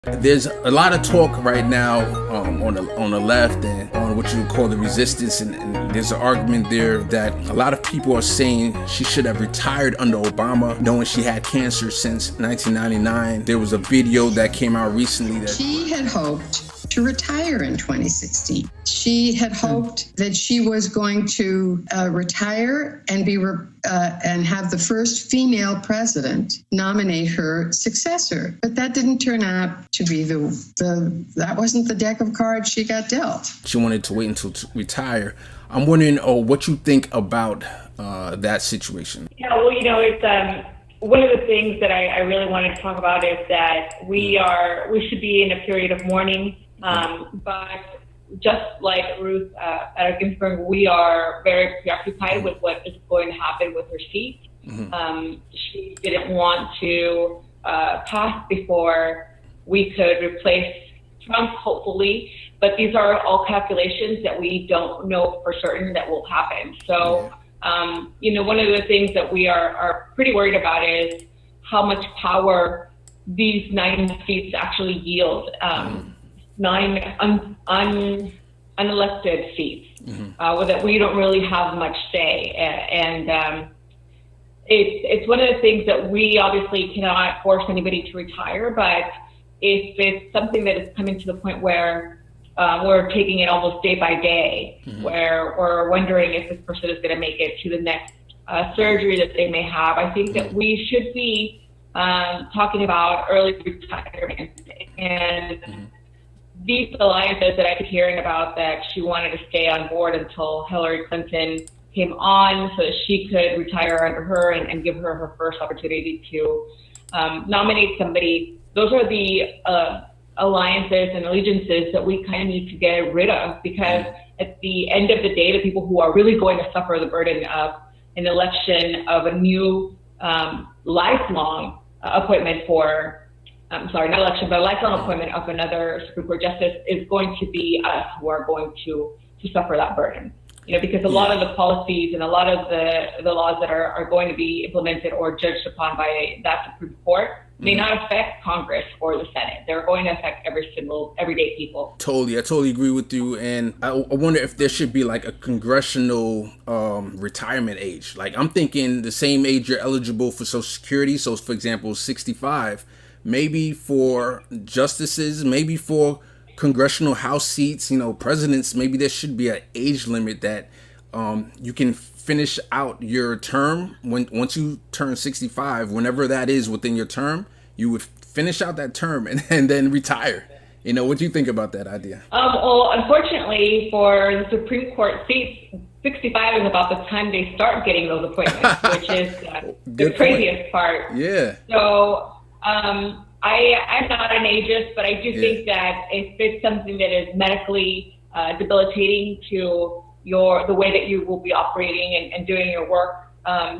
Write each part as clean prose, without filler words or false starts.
There's a lot of talk right now on the left and on what you call the resistance, and there's an argument there that a lot of people are saying she should have retired under Obama, knowing she had cancer since 1999. There was a video that came out recently that she had hoped to retire in 2016. She had hoped that she was going to retire and and have the first female president nominate her successor. But that didn't turn out to be that wasn't the deck of cards she got dealt. She wanted to wait until to retire. I'm wondering, what you think about that situation. Yeah, well, it's one of the things that I really wanted to talk about is that we should be in a period of mourning. But just like Ruth Bader Ginsburg, we are very preoccupied with what is going to happen with her seat. She didn't want to pass before we could replace Trump, hopefully. But these are all calculations that we don't know for certain that will happen. So, one of the things that we are pretty worried about is how much power these 9 seats actually yield. 9 unelected seats, that we don't really have much say. And it's one of the things that we obviously cannot force anybody to retire, but if it's something that is coming to the point where we're taking it almost day by day, where we're wondering if this person is going to make it to the next surgery that they may have, I think that we should be talking about early retirement. And these alliances that I keep hearing about, that she wanted to stay on board until Hillary Clinton came on so that she could retire under her and give her her first opportunity to nominate somebody. Those are the alliances and allegiances that we kind of need to get rid of, because at the end of the day, the people who are really going to suffer the burden of an election of a new lifelong appointment for not election, but a lifelong appointment of another Supreme Court justice is going to be us who are going to suffer that burden. Because a lot of the policies and a lot of the laws that are going to be implemented or judged upon by that Supreme Court may not affect Congress or the Senate. They're going to affect everyday people. I totally agree with you. And I wonder if there should be like a congressional retirement age. Like, I'm thinking the same age you're eligible for Social Security. So, for example, 65. Maybe for justices, maybe for congressional House seats, presidents, maybe there should be an age limit that you can finish out your term. Once you turn 65, whenever that is within your term, you would finish out that term and then retire. What do you think about that idea? Well, unfortunately, for the Supreme Court seats, 65 is about the time they start getting those appointments, which is the craziest part. Yeah. So, I'm not an ageist, but I do think that if it's something that is medically debilitating to the way that you will be operating and doing your work,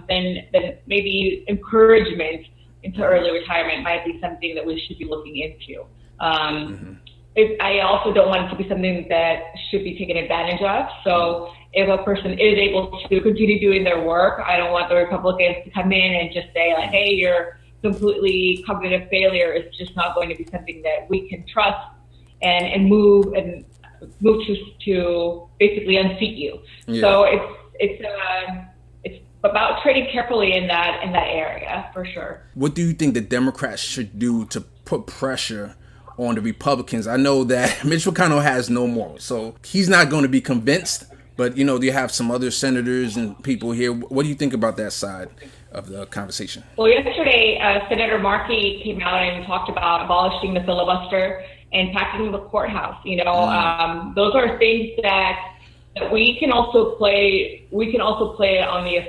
then maybe encouragement into early retirement might be something that we should be looking into. I also don't want it to be something that should be taken advantage of. So if a person is able to continue doing their work, I don't want the Republicans to come in and just say, like, hey, you're completely cognitive failure. Is just not going to be something that we can trust and move to basically unseat you. So it's about trading carefully in that area for sure. What do you think the Democrats should do to put pressure on the Republicans? I know that Mitch McConnell has no morals, so he's not going to be convinced. But you have some other senators and people here. What do you think about that side of the conversation? Well, yesterday, Senator Markey came out and talked about abolishing the filibuster and packing the courthouse. Those are things that we can also play. We can also play on the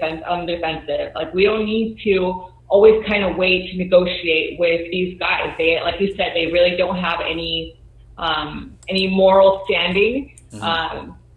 defensive. Like, we don't need to always kind of wait to negotiate with these guys. They, like you said, they really don't have any moral standing.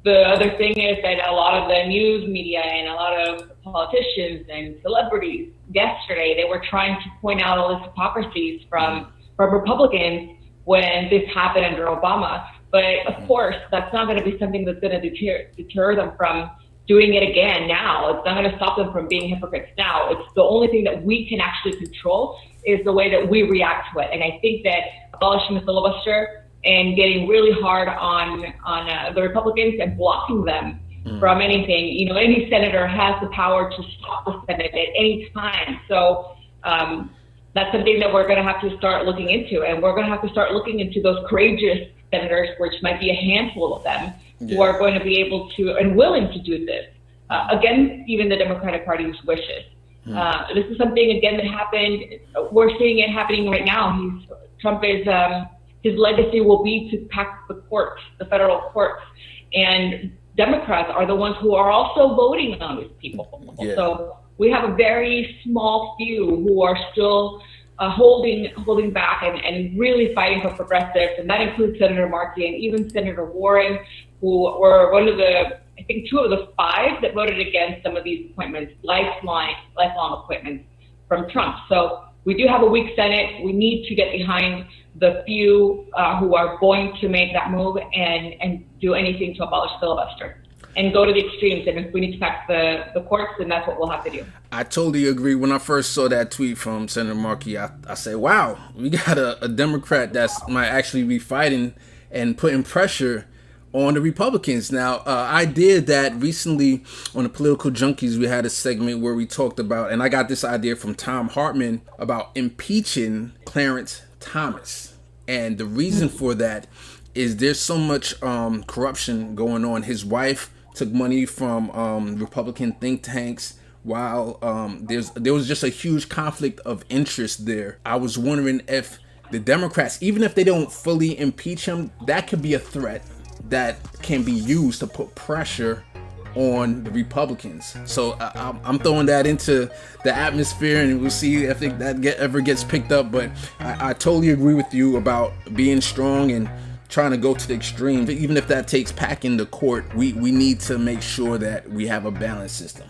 The other thing is that a lot of the news media and a lot of politicians and celebrities yesterday, they were trying to point out all these hypocrisies from Republicans when this happened under Obama. But of course, that's not going to be something that's going to deter them from doing it again now. It's not going to stop them from being hypocrites now. It's the only thing that we can actually control is the way that we react to it. And I think that abolishing the filibuster and getting really hard on the Republicans and blocking them from anything, you know, any senator has the power to stop the Senate at any time. So that's something that we're going to have to start looking into. And we're going to have to start looking into those courageous senators, which might be a handful of them, who are going to be able to and willing to do this against even the Democratic Party's wishes. This is something, again, that happened. We're seeing it happening right now. Trump is, his legacy will be to pack the courts, the federal courts. And Democrats are the ones who are also voting on these people. Yeah. So we have a very small few who are still holding back and really fighting for progressives. And that includes Senator Markey and even Senator Warren, who were one of the, I think, 2 of the 5 that voted against some of these appointments, lifelong appointments from Trump. So we do have a weak Senate. We need to get behind the few who are going to make that move and do anything to abolish filibuster and go to the extremes. And if we need to pack the courts, then that's what we'll have to do. I totally agree. When I first saw that tweet from Senator Markey, I said, wow, we got a Democrat that's might actually be fighting and putting pressure on the Republicans. Now, I did that recently on the Political Junkies. We had a segment where we talked about, and I got this idea from Tom Hartman about impeaching Clarence Thomas. And the reason for that is there's so much corruption going on. His wife took money from Republican think tanks, while there was just a huge conflict of interest there. I was wondering if the Democrats, even if they don't fully impeach him, that could be a threat that can be used to put pressure on the Republicans. So I'm throwing that into the atmosphere, and we'll see if that ever gets picked up. But I totally agree with you about being strong and trying to go to the extreme. Even if that takes packing the court, we need to make sure that we have a balanced system.